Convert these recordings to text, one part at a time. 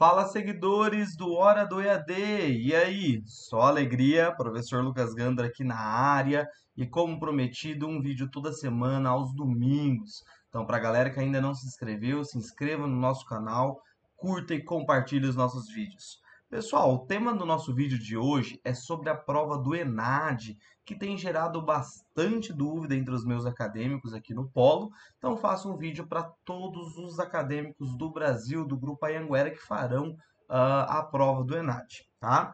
Fala, seguidores do Hora do EAD! E aí? Só alegria, professor Lucas Gandra aqui na área e, como prometido, um vídeo toda semana aos domingos. Então, para a galera que ainda não se inscreveu, se inscreva no nosso canal, curta e compartilhe os nossos vídeos. Pessoal, o tema do nosso vídeo de hoje é sobre a prova do ENAD, que tem gerado bastante dúvida entre os meus acadêmicos aqui no Polo. Então, faço um vídeo para todos os acadêmicos do Brasil, do Grupo Anhanguera, que farão a prova do ENAD, tá?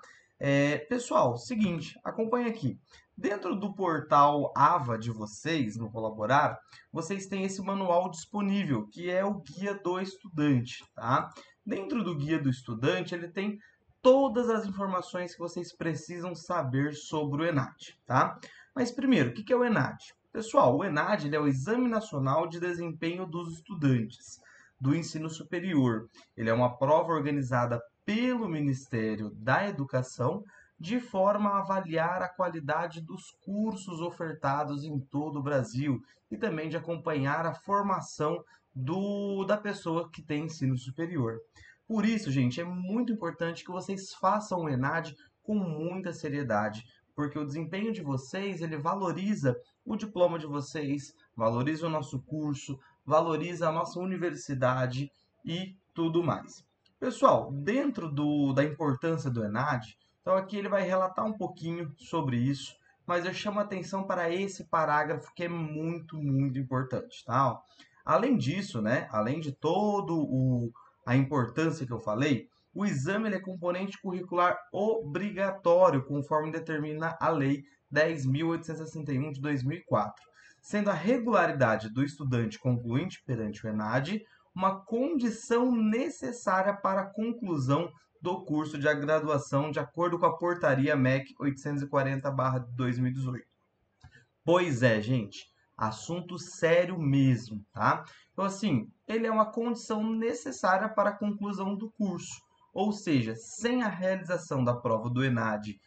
Pessoal, seguinte, acompanha aqui. Dentro do portal AVA de vocês, no Colaborar, vocês têm esse manual disponível, que é o Guia do Estudante, tá? Dentro do Guia do Estudante, ele tem todas as informações que vocês precisam saber sobre o ENAD, tá? Mas primeiro, o que é o ENAD? Pessoal, o ENAD ele é o Exame Nacional de Desempenho dos Estudantes do Ensino Superior. Ele é uma prova organizada pelo Ministério da Educação de forma a avaliar a qualidade dos cursos ofertados em todo o Brasil e também de acompanhar a formação da pessoa que tem ensino superior. Por isso, gente, é muito importante que vocês façam o ENAD com muita seriedade, porque o desempenho de vocês, ele valoriza o diploma de vocês, valoriza o nosso curso, valoriza a nossa universidade e tudo mais. Pessoal, dentro da importância do ENAD, então aqui ele vai relatar um pouquinho sobre isso, mas eu chamo a atenção para esse parágrafo que é muito, muito importante, tá? Além disso, né, além de a importância que eu falei, o exame ele é componente curricular obrigatório, conforme determina a Lei 10.861 de 2004, sendo a regularidade do estudante concluinte perante o ENAD uma condição necessária para a conclusão do curso de graduação, de acordo com a portaria MEC 840/2018. Pois é, gente, assunto sério mesmo, tá? Então, assim, ele é uma condição necessária para a conclusão do curso. Ou seja, sem a realização da prova do ENAD,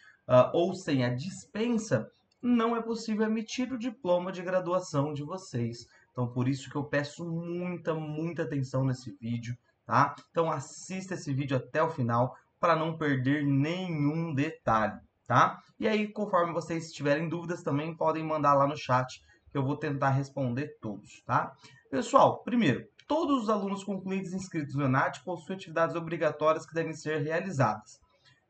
ou sem a dispensa, não é possível emitir o diploma de graduação de vocês. Então, por isso que eu peço muita, muita atenção nesse vídeo, tá? Então, assista esse vídeo até o final para não perder nenhum detalhe, tá? E aí, conforme vocês tiverem dúvidas também, podem mandar lá no chat, que eu vou tentar responder todos, tá? Pessoal, primeiro, todos os alunos concluídos inscritos no ENAD possuem atividades obrigatórias que devem ser realizadas.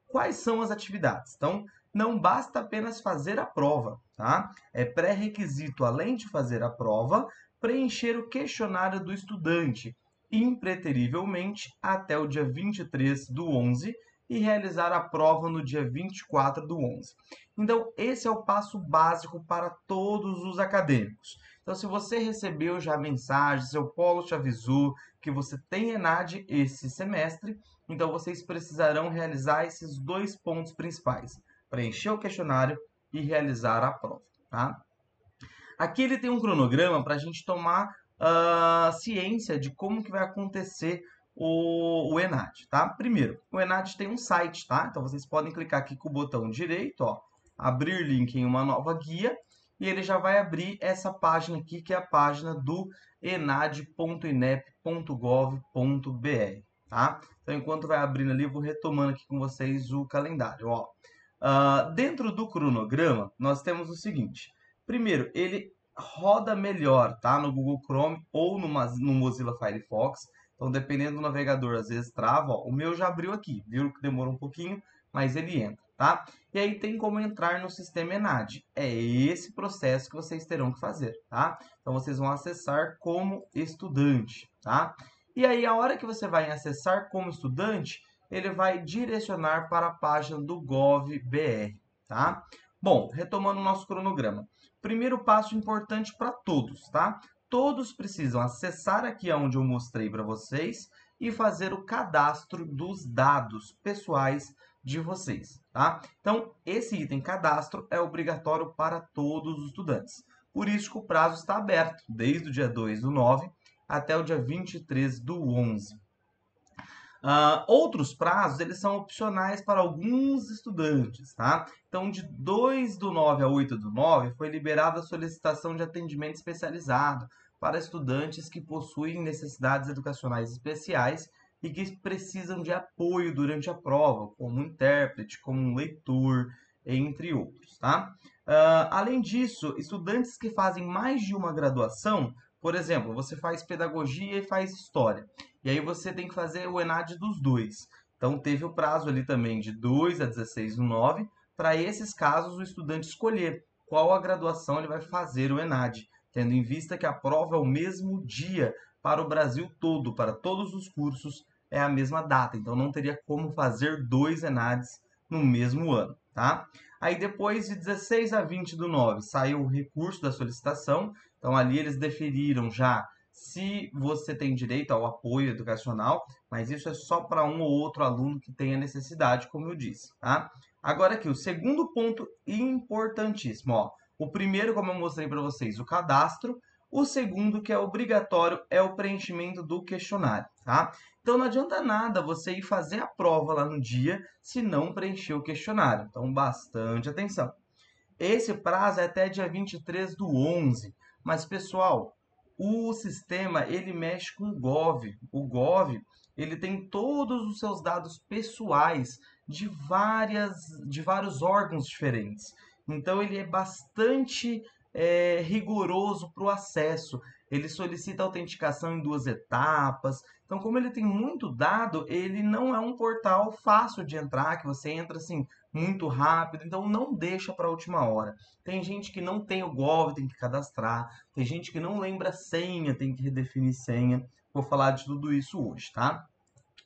Quais são as atividades? Então, não basta apenas fazer a prova, tá? É pré-requisito, além de fazer a prova, preencher o questionário do estudante, impreterivelmente até o dia 23/11 e realizar a prova no dia 24/11. Então, esse é o passo básico para todos os acadêmicos. Então, se você recebeu já a mensagem, seu polo te avisou que você tem ENAD esse semestre, então vocês precisarão realizar esses dois pontos principais: preencher o questionário e realizar a prova, tá? Aqui ele tem um cronograma para a gente tomar ciência de como que vai acontecer o ENAD, tá? Primeiro, o ENAD tem um site, tá? Então vocês podem clicar aqui com o botão direito, ó, abrir link em uma nova guia, e ele já vai abrir essa página aqui, que é a página do enad.inep.gov.br, tá? Então, enquanto vai abrindo ali, eu vou retomando aqui com vocês o calendário, ó. Dentro do cronograma, nós temos o seguinte. Primeiro, ele roda melhor, tá? No Google Chrome ou no Mozilla Firefox. Então, dependendo do navegador, às vezes trava. Ó. O meu já abriu aqui, viu que demorou um pouquinho, mas ele entra, tá? E aí tem como entrar no sistema ENAD. É esse processo que vocês terão que fazer, tá? Então, vocês vão acessar como estudante, tá? E aí, a hora que você vai acessar como estudante, ele vai direcionar para a página do GovBR, tá? Bom, retomando o nosso cronograma. Primeiro passo importante para todos, tá? Todos precisam acessar aqui onde eu mostrei para vocês e fazer o cadastro dos dados pessoais de vocês, tá? Então, esse item cadastro é obrigatório para todos os estudantes. Por isso que o prazo está aberto, desde o dia 2/9 até o dia 23/11. Outros prazos, eles são opcionais para alguns estudantes, tá? Então, de 2/9 a 8/9, foi liberada a solicitação de atendimento especializado para estudantes que possuem necessidades educacionais especiais e que precisam de apoio durante a prova, como um intérprete, como um leitor, entre outros, tá? Além disso, estudantes que fazem mais de uma graduação, por exemplo, você faz pedagogia e faz história, e aí você tem que fazer o ENAD dos dois. Então, teve o prazo ali também de 2 a 16 do 9, para esses casos o estudante escolher qual a graduação ele vai fazer o ENAD, tendo em vista que a prova é o mesmo dia para o Brasil todo, para todos os cursos é a mesma data, então não teria como fazer dois ENADs no mesmo ano, tá? Aí depois de 16 a 20 do 9 saiu o recurso da solicitação, então ali eles deferiram já se você tem direito ao apoio educacional, mas isso é só para um ou outro aluno que tenha necessidade, como eu disse, tá? Agora aqui, o segundo ponto importantíssimo, ó. O primeiro, como eu mostrei para vocês, o cadastro. O segundo, que é obrigatório, é o preenchimento do questionário, tá? Então não adianta nada você ir fazer a prova lá no dia se não preencher o questionário. Então, bastante atenção. Esse prazo é até dia 23 do 11. Mas, pessoal, o sistema, ele mexe com o Gov. O Gov, ele tem todos os seus dados pessoais de vários órgãos diferentes. Então, ele é bastante rigoroso para o acesso. Ele solicita autenticação em 2 etapas. Então, como ele tem muito dado, ele não é um portal fácil de entrar, que você entra assim muito rápido, então não deixa para a última hora. Tem gente que não tem o Gov, tem que cadastrar. Tem gente que não lembra a senha, tem que redefinir senha. Vou falar de tudo isso hoje, tá?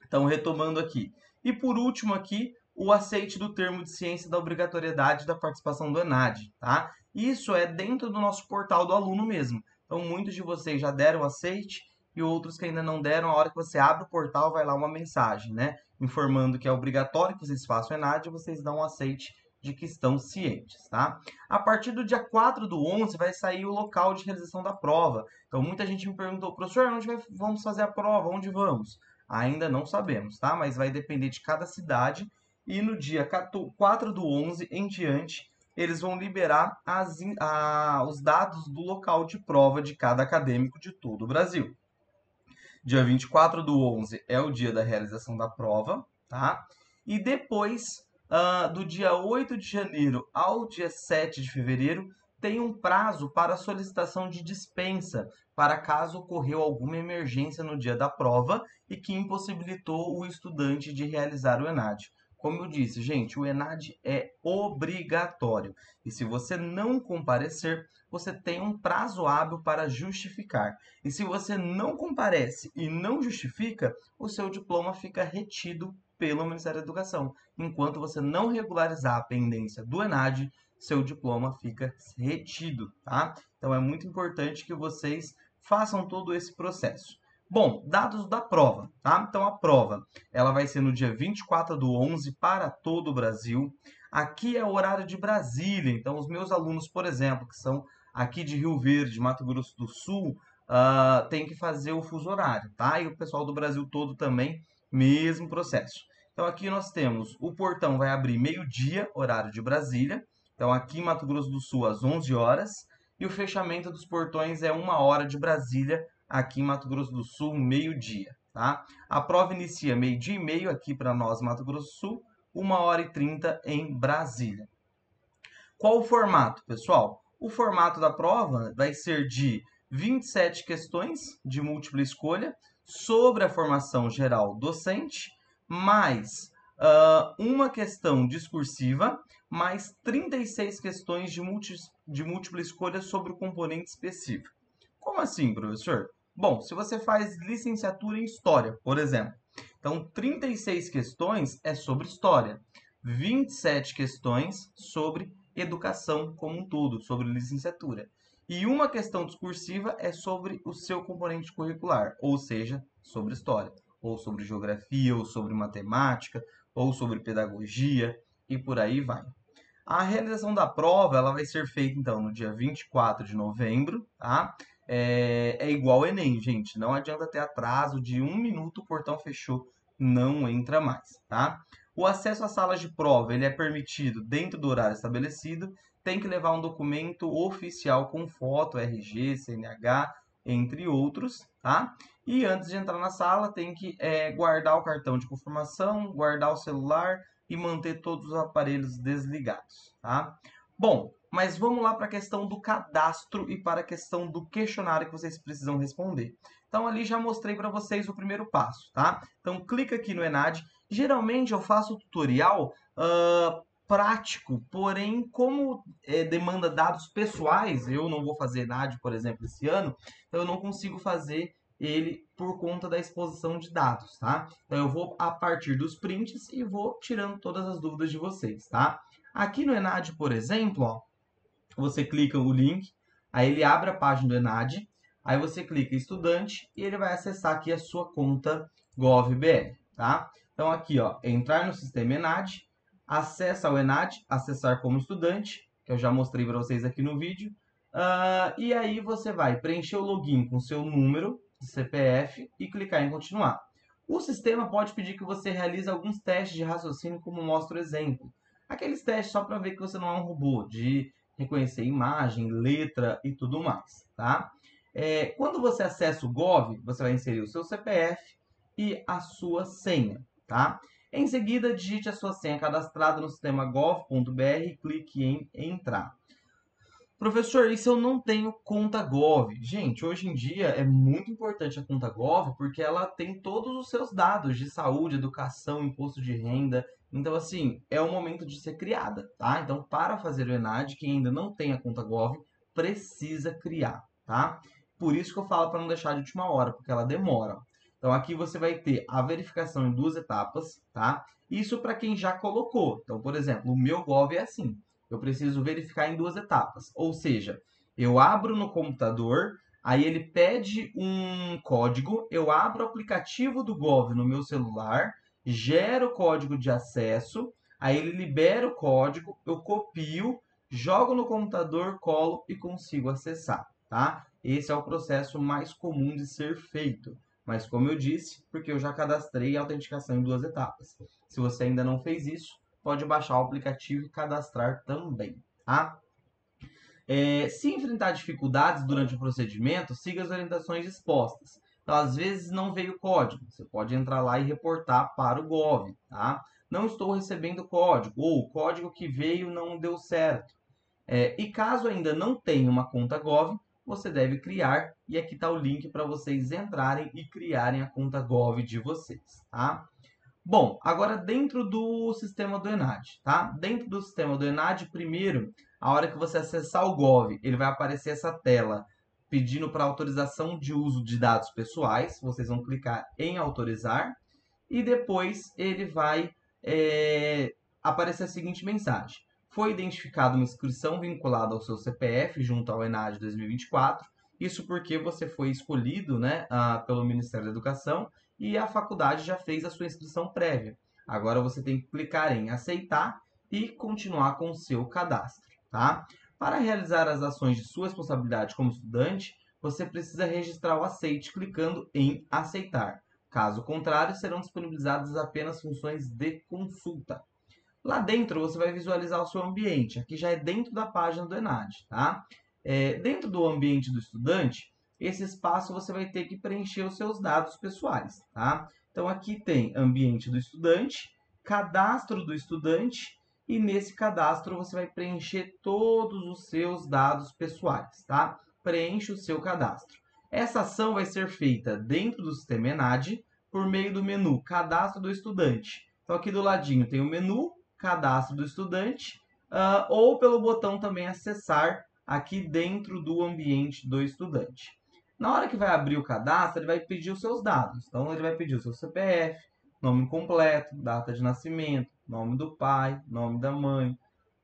Então, retomando aqui. E por último aqui, o aceite do termo de ciência da obrigatoriedade da participação do ENAD, tá? Isso é dentro do nosso portal do aluno mesmo. Então, muitos de vocês já deram aceite e outros que ainda não deram, a hora que você abre o portal, vai lá uma mensagem, né? Informando que é obrigatório que vocês façam o ENAD e vocês dão um aceite de que estão cientes, tá? A partir do dia 4 do 11 vai sair o local de realização da prova. Então, muita gente me perguntou, professor, onde vamos fazer a prova? Onde vamos? Ainda não sabemos, tá? Mas vai depender de cada cidade. E no dia 4 do 11 em diante, eles vão liberar os dados do local de prova de cada acadêmico de todo o Brasil. Dia 24 do 11 é o dia da realização da prova, tá? E depois, do dia 8 de janeiro ao dia 7 de fevereiro, tem um prazo para solicitação de dispensa, para caso ocorreu alguma emergência no dia da prova e que impossibilitou o estudante de realizar o ENAD. Como eu disse, gente, o ENAD é obrigatório. E se você não comparecer, você tem um prazo hábil para justificar. E se você não comparece e não justifica, o seu diploma fica retido pelo Ministério da Educação. Enquanto você não regularizar a pendência do ENAD, seu diploma fica retido, tá? Então é muito importante que vocês façam todo esse processo. Bom, dados da prova, tá? Então a prova, ela vai ser no dia 24 do 11 para todo o Brasil. Aqui é o horário de Brasília, então os meus alunos, por exemplo, que são aqui de Rio Verde, Mato Grosso do Sul, tem que fazer o fuso horário, tá? E o pessoal do Brasil todo também, mesmo processo. Então aqui nós temos, o portão vai abrir meio-dia, horário de Brasília. Então aqui em Mato Grosso do Sul, às 11 horas. E o fechamento dos portões é 1 hora de Brasília, aqui em Mato Grosso do Sul, meio-dia, tá? A prova inicia meio-dia e meio aqui para nós, Mato Grosso do Sul, 1h30 em Brasília. Qual o formato, pessoal? O formato da prova vai ser de 27 questões de múltipla escolha sobre a formação geral docente, mais uma questão discursiva, mais 36 questões de múltipla escolha sobre o componente específico. Como assim, professor? Bom, se você faz licenciatura em História, por exemplo, então 36 questões é sobre História, 27 questões sobre Educação como um todo, sobre licenciatura. E uma questão discursiva é sobre o seu componente curricular, ou seja, sobre História, ou sobre Geografia, ou sobre Matemática, ou sobre Pedagogia, e por aí vai. A realização da prova ela vai ser feita, então, no dia 24 de novembro, tá? É igual ao Enem, gente. Não adianta ter atraso de 1 minuto, o portão fechou, não entra mais, tá? O acesso às salas de prova ele é permitido dentro do horário estabelecido. Tem que levar um documento oficial com foto, RG, CNH entre outros, tá? E antes de entrar na sala, tem que guardar o cartão de confirmação, guardar o celular e manter todos os aparelhos desligados, tá? Bom, mas vamos lá para a questão do cadastro e para a questão do questionário que vocês precisam responder. Então, ali já mostrei para vocês o primeiro passo, tá? Então, clica aqui no Enad. Geralmente, eu faço o tutorial prático, porém, como demanda dados pessoais, eu não vou fazer Enad, por exemplo, esse ano, então eu não consigo fazer ele por conta da exposição de dados, tá? Então eu vou a partir dos prints e vou tirando todas as dúvidas de vocês, tá? Aqui no Enad, por exemplo, ó, você clica o link, aí ele abre a página do Enad, aí você clica estudante e ele vai acessar aqui a sua conta GovBR, tá? Então aqui, ó, entrar no sistema Enad, acessa o Enad, acessar como estudante, que eu já mostrei para vocês aqui no vídeo, e aí você vai preencher o login com seu número de CPF e clicar em continuar. O sistema pode pedir que você realize alguns testes de raciocínio, como mostra o exemplo. Aqueles testes só para ver que você não é um robô, de reconhecer imagem, letra e tudo mais, tá? Quando você acessa o Gov, você vai inserir o seu CPF e a sua senha, tá? Em seguida, digite a sua senha cadastrada no sistema gov.br e clique em entrar. Professor, e se eu não tenho conta Gov? Gente, hoje em dia é muito importante a conta Gov porque ela tem todos os seus dados de saúde, educação, imposto de renda. Então, assim, é o momento de ser criada, tá? Então, para fazer o Enad, quem ainda não tem a conta Gov, precisa criar, tá? Por isso que eu falo para não deixar de última hora, porque ela demora. Então, aqui você vai ter a verificação em 2 etapas, tá? Isso para quem já colocou. Então, por exemplo, o meu Gov é assim. Eu preciso verificar em 2 etapas. Ou seja, eu abro no computador, aí ele pede um código, eu abro o aplicativo do Gov no meu celular, gero o código de acesso, aí ele libera o código, eu copio, jogo no computador, colo e consigo acessar, tá? Esse é o processo mais comum de ser feito. Mas como eu disse, porque eu já cadastrei a autenticação em 2 etapas. Se você ainda não fez isso, pode baixar o aplicativo e cadastrar também, tá? Se enfrentar dificuldades durante o procedimento, siga as orientações expostas. Então, às vezes não veio código, você pode entrar lá e reportar para o Gov, tá? Não estou recebendo código, ou o código que veio não deu certo. E caso ainda não tenha uma conta Gov, você deve criar, e aqui está o link para vocês entrarem e criarem a conta Gov de vocês, tá? Bom, agora dentro do sistema do Enad, tá? Dentro do sistema do Enad, primeiro, a hora que você acessar o Gov, ele vai aparecer essa tela pedindo para autorização de uso de dados pessoais. Vocês vão clicar em autorizar e depois ele vai aparecer a seguinte mensagem. Foi identificada uma inscrição vinculada ao seu CPF junto ao Enad 2024. Isso porque você foi escolhido, né, pelo Ministério da Educação e a faculdade já fez a sua inscrição prévia. Agora você tem que clicar em aceitar e continuar com o seu cadastro, tá? Para realizar as ações de sua responsabilidade como estudante, você precisa registrar o aceite clicando em aceitar. Caso contrário, serão disponibilizadas apenas funções de consulta. Lá dentro você vai visualizar o seu ambiente. Aqui já é dentro da página do Enad, tá? Dentro do ambiente do estudante, esse espaço você vai ter que preencher os seus dados pessoais, tá? Então aqui tem ambiente do estudante, cadastro do estudante e nesse cadastro você vai preencher todos os seus dados pessoais, tá? Preenche o seu cadastro. Essa ação vai ser feita dentro do sistema Enad por meio do menu Cadastro do Estudante. Então aqui do ladinho tem o menu Cadastro do Estudante ou pelo botão também Acessar aqui dentro do ambiente do estudante. Na hora que vai abrir o cadastro, ele vai pedir os seus dados. Então, ele vai pedir o seu CPF, nome completo, data de nascimento, nome do pai, nome da mãe,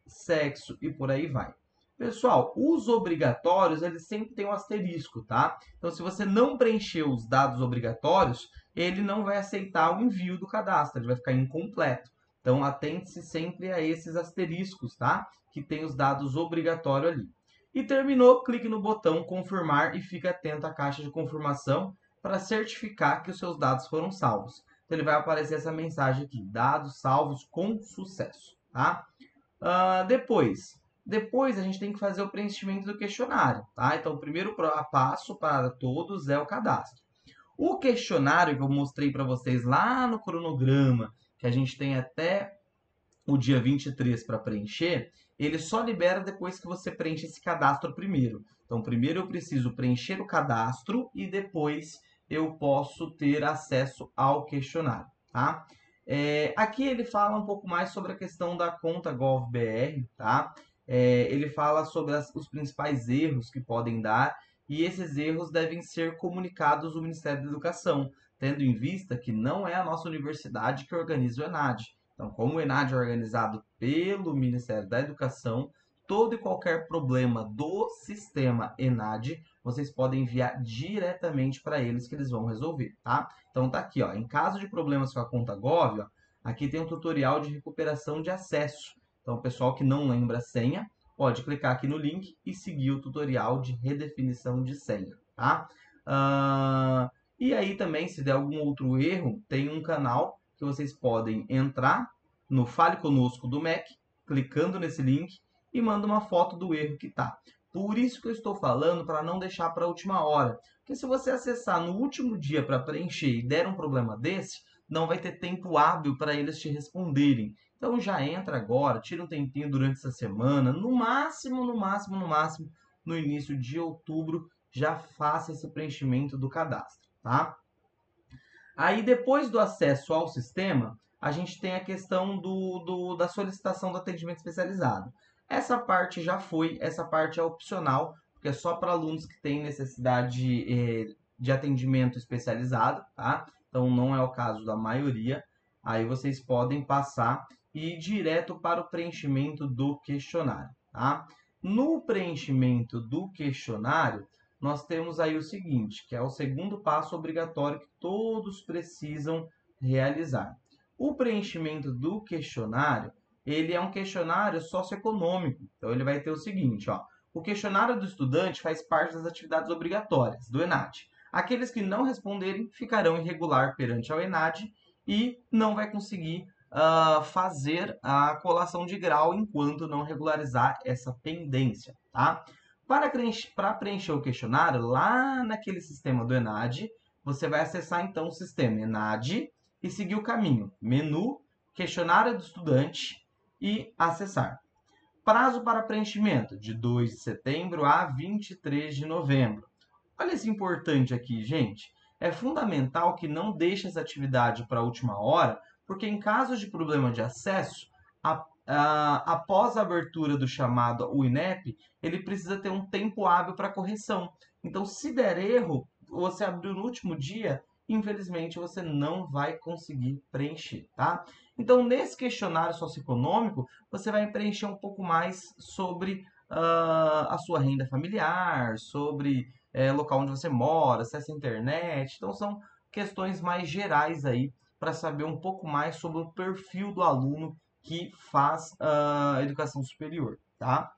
sexo e por aí vai. Pessoal, os obrigatórios, eles sempre têm um asterisco, tá? Então, se você não preencher os dados obrigatórios, ele não vai aceitar o envio do cadastro, ele vai ficar incompleto. Então, atente-se sempre a esses asteriscos, tá? Que tem os dados obrigatórios ali. E terminou, clique no botão confirmar e fique atento à caixa de confirmação para certificar que os seus dados foram salvos. Então, ele vai aparecer essa mensagem aqui, dados salvos com sucesso, tá? Depois Depois a gente tem que fazer o preenchimento do questionário, tá? Então o primeiro passo para todos é o cadastro. O questionário que eu mostrei para vocês lá no cronograma, que a gente tem até o dia 23 para preencher, ele só libera depois que você preenche esse cadastro primeiro. Então, primeiro eu preciso preencher o cadastro e depois eu posso ter acesso ao questionário, tá? Aqui ele fala um pouco mais sobre a questão da conta GovBR, tá? Ele fala sobre os principais erros que podem dar e esses erros devem ser comunicados ao Ministério da Educação, tendo em vista que não é a nossa universidade que organiza o ENAD. Então, como o ENAD é organizado pelo Ministério da Educação, todo e qualquer problema do sistema ENAD, vocês podem enviar diretamente para eles que eles vão resolver, tá? Então tá aqui, ó, em caso de problemas com a conta Gov, ó, aqui tem um tutorial de recuperação de acesso. Então, o pessoal que não lembra a senha, pode clicar aqui no link e seguir o tutorial de redefinição de senha, tá? E aí também, se der algum outro erro, tem um canal que vocês podem entrar no Fale Conosco do Mac, clicando nesse link e manda uma foto do erro que tá. Por isso que eu estou falando para não deixar para a última hora. Porque se você acessar no último dia para preencher e der um problema desse, não vai ter tempo hábil para eles te responderem. Então já entra agora, tira um tempinho durante essa semana, no máximo, no início de outubro, já faça esse preenchimento do cadastro, tá? Aí depois do acesso ao sistema, a gente tem a questão da solicitação do atendimento especializado. Essa parte já foi, essa parte é opcional, porque é só para alunos que têm necessidade de atendimento especializado, tá? Então não é o caso da maioria. Aí vocês podem passar e ir direto para o preenchimento do questionário, tá? No preenchimento do questionário, nós temos aí o seguinte, que é o segundo passo obrigatório que todos precisam realizar. O preenchimento do questionário, ele é um questionário socioeconômico. Então, ele vai ter o seguinte, ó, o questionário do estudante faz parte das atividades obrigatórias do ENAD. Aqueles que não responderem ficarão irregular perante ao ENAD e não vai conseguir fazer a colação de grau enquanto não regularizar essa pendência, tá? Para preencher o questionário, lá naquele sistema do ENAD, você vai acessar então o sistema ENAD e seguir o caminho. Menu, questionário do estudante e acessar. Prazo para preenchimento, de 2 de setembro a 23 de novembro. Olha esse importante aqui, gente. É fundamental que não deixe essa atividade para a última hora, porque em caso de problema de acesso, após a abertura do chamado o INEP, ele precisa ter um tempo hábil para correção. Então, se der erro, você abriu no último dia, infelizmente você não vai conseguir preencher, tá? Então, nesse questionário socioeconômico, você vai preencher um pouco mais sobre a sua renda familiar, sobre local onde você mora, acesso à internet. Então, são questões mais gerais aí para saber um pouco mais sobre o perfil do aluno que faz educação superior, tá?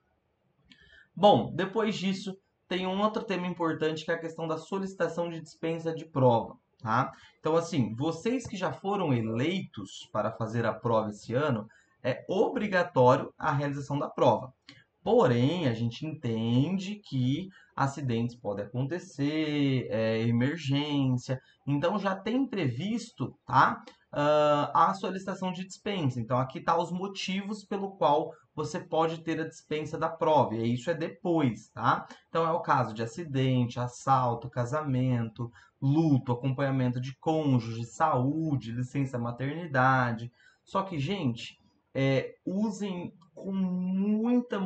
Bom, depois disso, tem um outro tema importante que é a questão da solicitação de dispensa de prova, tá? Então, assim, vocês que já foram eleitos para fazer a prova esse ano, é obrigatório a realização da prova. Porém, a gente entende que acidentes podem acontecer, emergência, então já tem previsto, tá? A solicitação de dispensa. Então, aqui está os motivos pelo qual você pode ter a dispensa da prova, e isso é depois, tá? Então, é o caso de acidente, assalto, casamento, luto, acompanhamento de cônjuge, saúde, licença maternidade. Só que, gente, usem com muita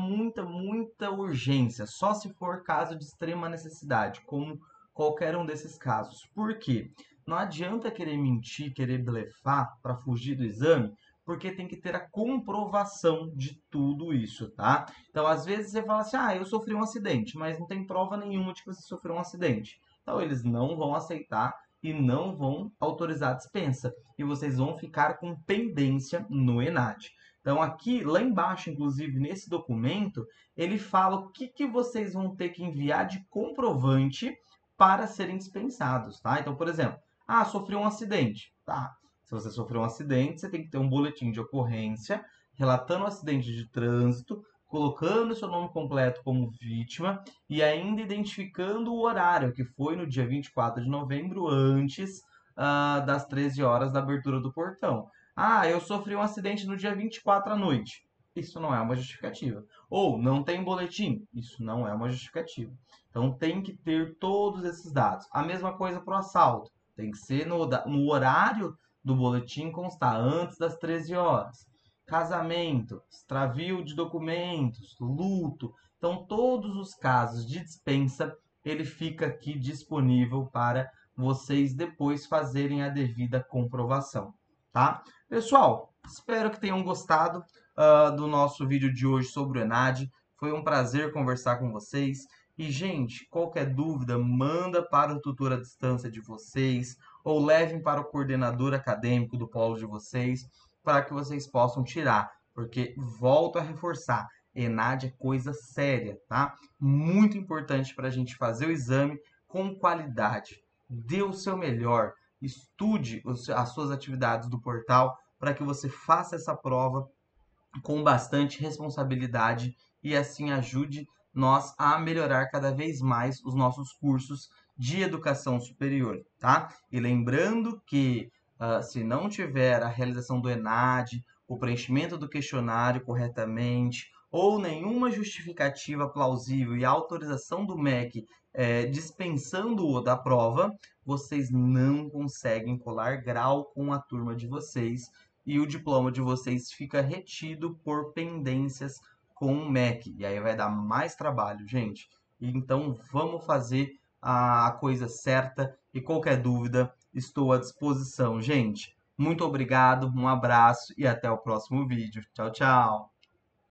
urgência, só se for caso de extrema necessidade, como qualquer um desses casos. Por quê? Não adianta querer mentir, querer blefar para fugir do exame, porque tem que ter a comprovação de tudo isso, tá? Então, às vezes você fala assim, eu sofri um acidente, mas não tem prova nenhuma de que você sofreu um acidente. Então, eles não vão aceitar e não vão autorizar a dispensa. E vocês vão ficar com pendência no ENAD. Então, aqui, lá embaixo, inclusive, nesse documento, ele fala o que vocês vão ter que enviar de comprovante para serem dispensados, tá? Então, por exemplo, sofreu um acidente. Tá. Se você sofreu um acidente, você tem que ter um boletim de ocorrência relatando o acidente de trânsito, colocando seu nome completo como vítima e ainda identificando o horário, que foi no dia 24 de novembro, antes das 13 horas da abertura do portão. Ah, eu sofri um acidente no dia 24 à noite. Isso não é uma justificativa. Ou não tem boletim. Isso não é uma justificativa. Então tem que ter todos esses dados. A mesma coisa para o assalto. Tem que ser no horário do boletim constar antes das 13 horas. Casamento, extravio de documentos, luto. Então, todos os casos de dispensa, ele fica aqui disponível para vocês depois fazerem a devida comprovação, tá? Pessoal, espero que tenham gostado do nosso vídeo de hoje sobre o ENAD. Foi um prazer conversar com vocês. E, gente, qualquer dúvida, manda para o tutor à distância de vocês ou levem para o coordenador acadêmico do polo de vocês para que vocês possam tirar. Porque, volto a reforçar, ENAD é coisa séria, tá? Muito importante para a gente fazer o exame com qualidade. Dê o seu melhor, estude as suas atividades do portal para que você faça essa prova com bastante responsabilidade e assim ajude nós a melhorar cada vez mais os nossos cursos de educação superior, tá? E lembrando que se não tiver a realização do ENAD, o preenchimento do questionário corretamente, ou nenhuma justificativa plausível e autorização do MEC dispensando-o da prova, vocês não conseguem colar grau com a turma de vocês e o diploma de vocês fica retido por pendências com o MEC. E aí vai dar mais trabalho, gente. Então vamos fazer a coisa certa e qualquer dúvida, estou à disposição, gente. Muito obrigado, um abraço e até o próximo vídeo. Tchau, tchau!